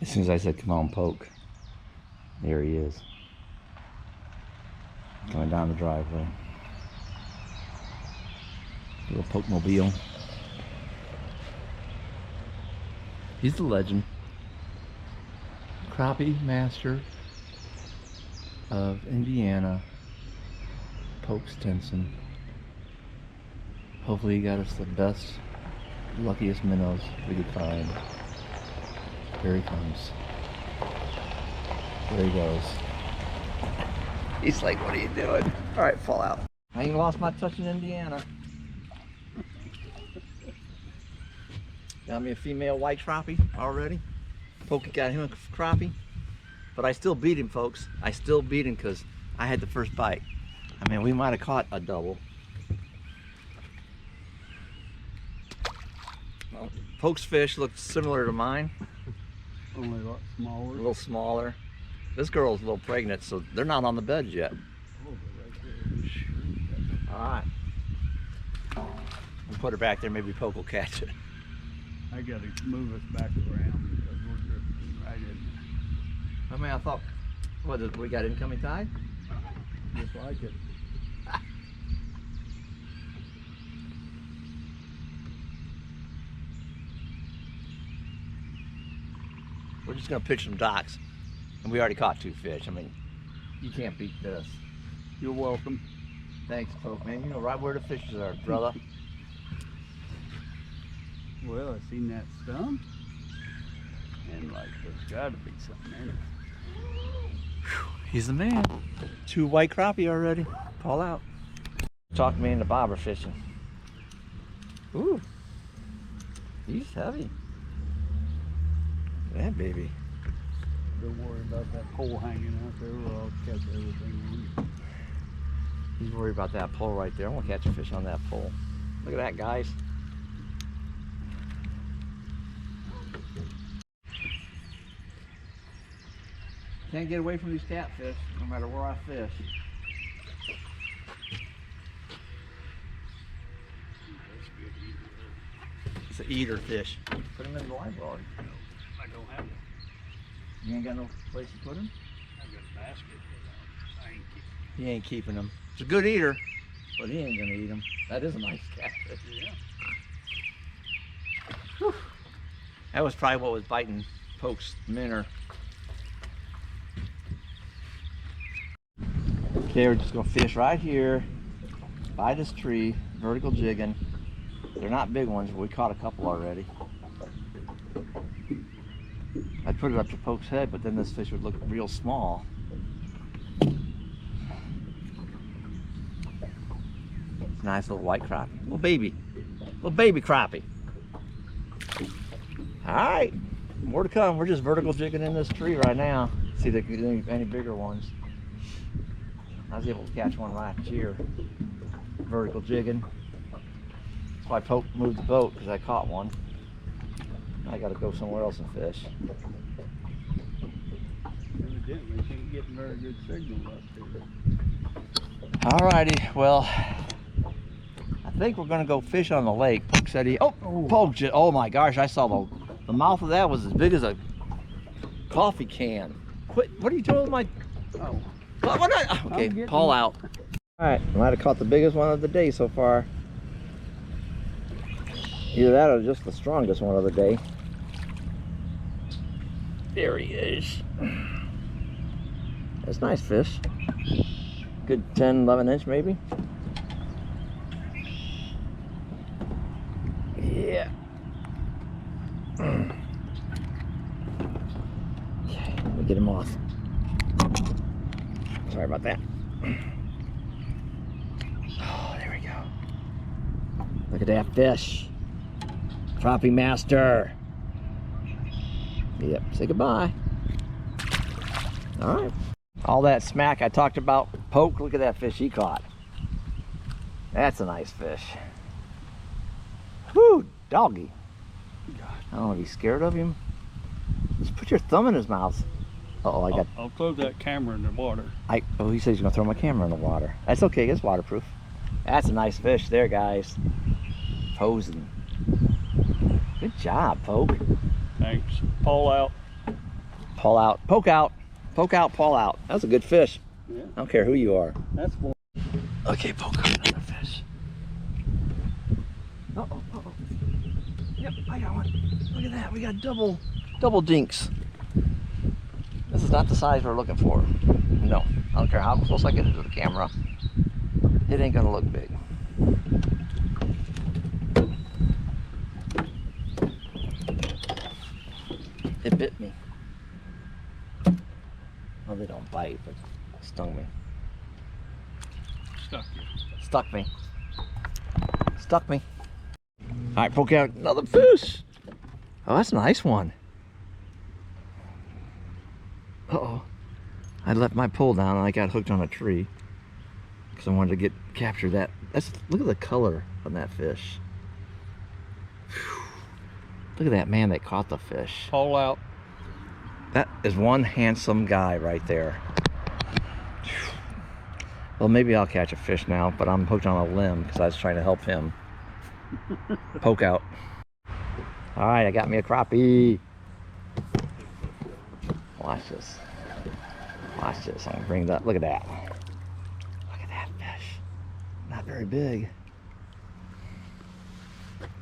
As soon as I said, come on, poke, there he is. Coming down the driveway. Little poke mobile. He's the legend. Crappie master of Indiana, Poke Stinson. Hopefully he got us the best, luckiest minnows we could find. Here he comes. There he goes. He's like, what are you doing? All right, fall out. I ain't lost my touch in Indiana. Got me a female white crappie already. Pokey got him a crappie. But I still beat him, folks. I still beat him because I had the first bite. I mean, we might have caught a double. Well, Poke's fish looked similar to mine. Only a lot smaller. A little smaller. This girl's a little pregnant, so they're not on the beds yet. Alright. We'll put her back there, maybe Poke will catch it. I gotta move us back around because we're drifting right in. I mean, I thought, what, we got incoming tide? Just like it. We're just gonna pitch some docks. And we already caught 2 fish. I mean, you can't beat this. You're welcome. Thanks, Poke, man. You know right where the fishes are, brother. Well, I seen that stump. And like, there's gotta be something in it. He's the man. 2 white crappie already. Call out. Talk me into bobber fishing. Ooh. He's heavy. That baby. Don't worry about that pole hanging out there. I'll catch everything on you. He's worried about that pole right there. I want to catch a fish on that pole. Look at that, guys. Can't get away from these catfish, no matter where I fish. It's an eater fish. Put him in the library. I don't have it. You ain't got no place to put him? I got a basket. I ain't keeping it. He ain't keeping them. It's a good eater, but he ain't gonna eat them. That is a nice catfish. Yeah. Whew. That was probably what was biting Poke's minnow. Okay, we're just gonna fish right here by this tree, vertical jigging. They're not big ones, but we caught a couple already. I'd put it up to Poke's head, but then this fish would look real small. It's a nice little white crappie. Little baby crappie. All right, more to come. We're just vertical jigging in this tree right now. See if there's any bigger ones. I was able to catch one last year, vertical jigging. That's why Poke moved the boat, because I caught one. I got to go somewhere else and fish. Evidently, we can't get very good signal up here. Alrighty, well, I think we're going to go fish on the lake. Poke said he, Poke, oh my gosh, I saw the mouth of that was as big as a coffee can. Quit, what are you doing with my... Oh. Okay, Paul out. Alright, I might have caught the biggest one of the day so far. Either that or just the strongest one of the day. There he is. That's a nice fish. Good 10, 11 inch maybe. Yeah. Okay, let me get him off. Sorry about that. Oh, there we go. Look at that fish. Crappie master. Yep, say goodbye. All right. All that smack I talked about, Poke, look at that fish he caught. That's a nice fish. Whoo, doggy. I don't know if he's scared of him. Just put your thumb in his mouth. Uh-oh, I got... I'll throw that camera in the water. Oh, he says he's gonna throw my camera in the water. That's okay, it's waterproof. That's a nice fish there, guys. Posing. Good job, Poke. Thanks. Paul out. Pull out, poke out, pull out. That's a good fish. Yeah. I don't care who you are. That's one. Okay, poke out another fish. Uh-oh. Yep, I got one. Look at that, we got double dinks. This is not the size we're looking for. No, I don't care how close I get into the camera. It ain't gonna look big. It bit me. Well, they don't bite, but it stung me. Stuck you. Stuck me. Stuck me. All right, poke out another fish. Oh, that's a nice one. Uh-oh. I left my pole down and I got hooked on a tree because I wanted to capture that. Look at the color on that fish. Whew. Look at that man that caught the fish. Pull out. That is one handsome guy right there. Well, maybe I'll catch a fish now, but I'm hooked on a limb because I was trying to help him. Poke out. All right, I got me a crappie. Watch this. Watch this. I'm gonna bring that. Look at that. Look at that fish. Not very big.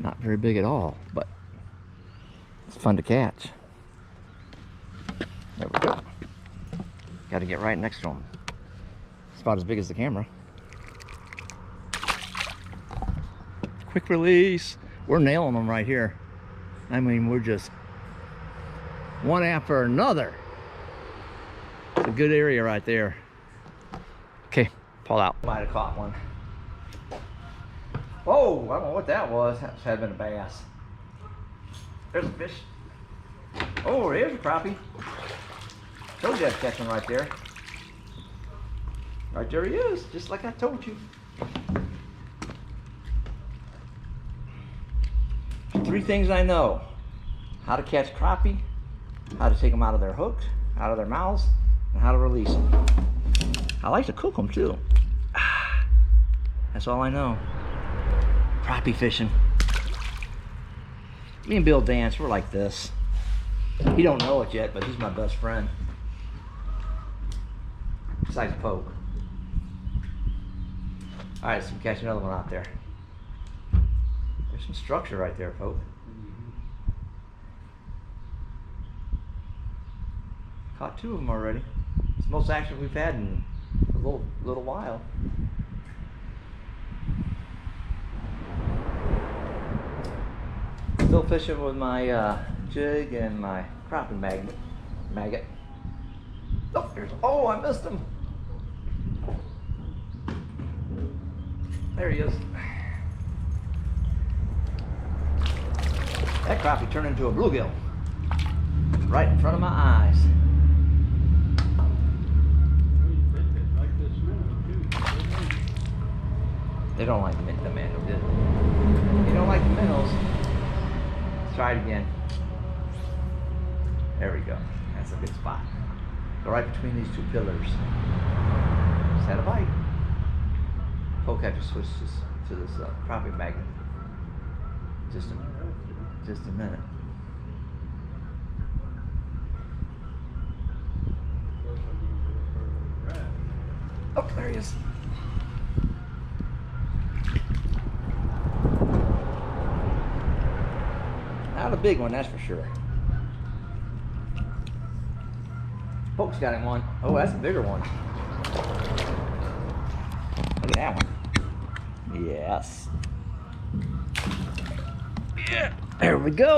Not very big at all, but it's fun to catch. There we go. Got to get right next to him. It's about as big as the camera. Quick release. We're nailing them right here. I mean, we're just one after another. It's a good area right there. Okay, pull out. Might have caught one. Oh, I don't know what that was. That had been a bass. There's a fish. Oh, there's a crappie. Told you I'd catch him right there. Right there he is, just like I told you. Three things I know: how to catch crappie, how to take them out of their hooks, out of their mouths, and how to release them. I like to cook them too. That's all I know. Crappie fishing. Me and Bill Dance, we're like this. He don't know it yet, but he's my best friend. Besides Poke. All right, so we catch another one out there. There's some structure right there, Poke. Caught two of them already. It's the most action we've had in a little while. Still fishing with my jig and my crappie maggot. Oh, I missed him. There he is. That crappie turned into a bluegill right in front of my eyes. They don't like the minnow, do they? You don't like the minnows. Let's try it again. There we go. That's a good spot. Go right between these two pillars. Just had a bite. Poke had to switch to this crappie magnet. Just a minute. Oh, there he is. Not a big one, that's for sure. Poke's got him one. Oh, that's a bigger one. Look at that one. Yes. Yeah, there we go.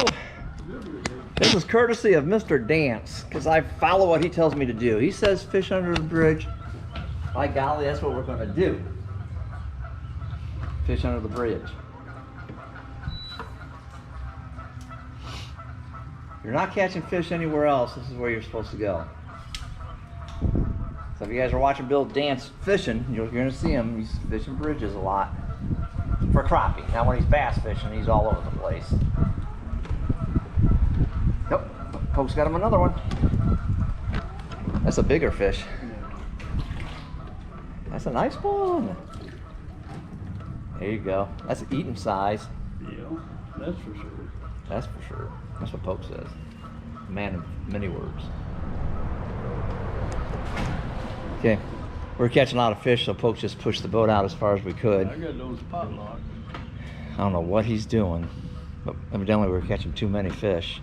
This is courtesy of Mr. Dance, because I follow what he tells me to do. He says fish under the bridge. By golly, that's what we're going to do. Fish under the bridge. If you're not catching fish anywhere else, this is where you're supposed to go. So if you guys are watching Bill Dance fishing, you're going to see him. He's fishing bridges a lot for crappie. Now when he's bass fishing, he's all over the place. Nope, Poke's got him another one. That's a bigger fish. That's a nice one. There you go. That's an eating size. Yeah, that's for sure. That's for sure. That's what Poke says. Man of many words. Okay, we're catching a lot of fish, so Poke just pushed the boat out as far as we could. I got those potluck. I don't know what he's doing, but evidently we're catching too many fish.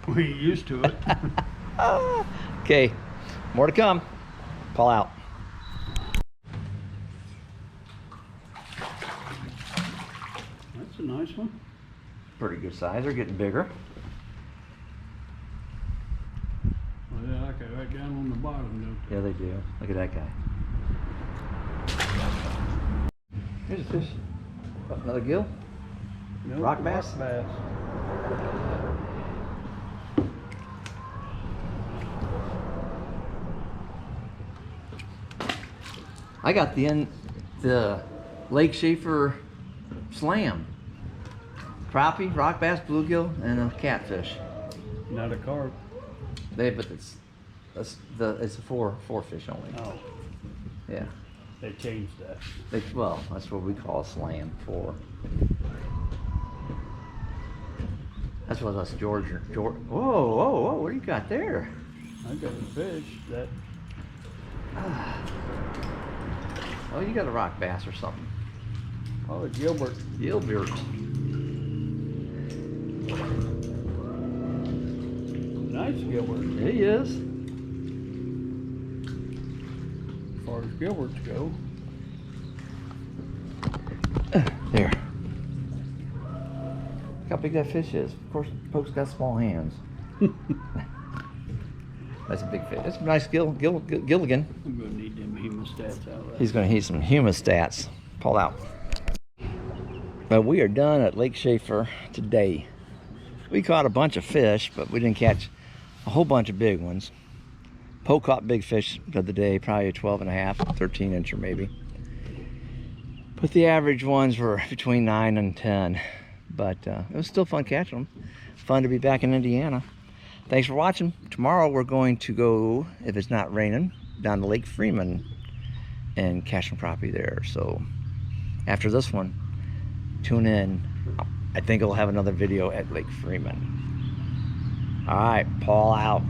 We used to it. Okay, more to come. Paul out. That's a nice one. Pretty good size. They're getting bigger. Well, they like it right down on the bottom, don't they? Yeah, they do. Look at that guy. Here's a fish. Oh, another gill? Nope, Rock bass? Rock bass. I got the Lake Shafer slam. Crappie, rock bass, bluegill, and a catfish. Not a carp. But it's a four fish only. Oh, Yeah. they changed that. Well, that's what we call a slam, four. That's what us George. Whoa! What do you got there? I got a fish that. Oh, you got a rock bass or something. Oh, Gilbert. Gilbert. Nice Gilbert. He is. As far as Gilberts go. There. Look how big that fish is. Of course, Poke's got small hands. That's a big fish. That's a nice Gilligan. I'm gonna need them hemostats out of that. He's going to need some hemostats. Pull out. But we are done at Lake Shafer today. We caught a bunch of fish, but we didn't catch a whole bunch of big ones. Poke caught big fish the other day, probably a 12 and a half, 13 incher maybe. But the average ones were between 9 and 10. But it was still fun catching them. Fun to be back in Indiana. Thanks for watching. Tomorrow we're going to go, if it's not raining, down to Lake Freeman and catch some crappie there. So after this one, tune in. I think I'll have another video at Lake Freeman. All right, Paul out.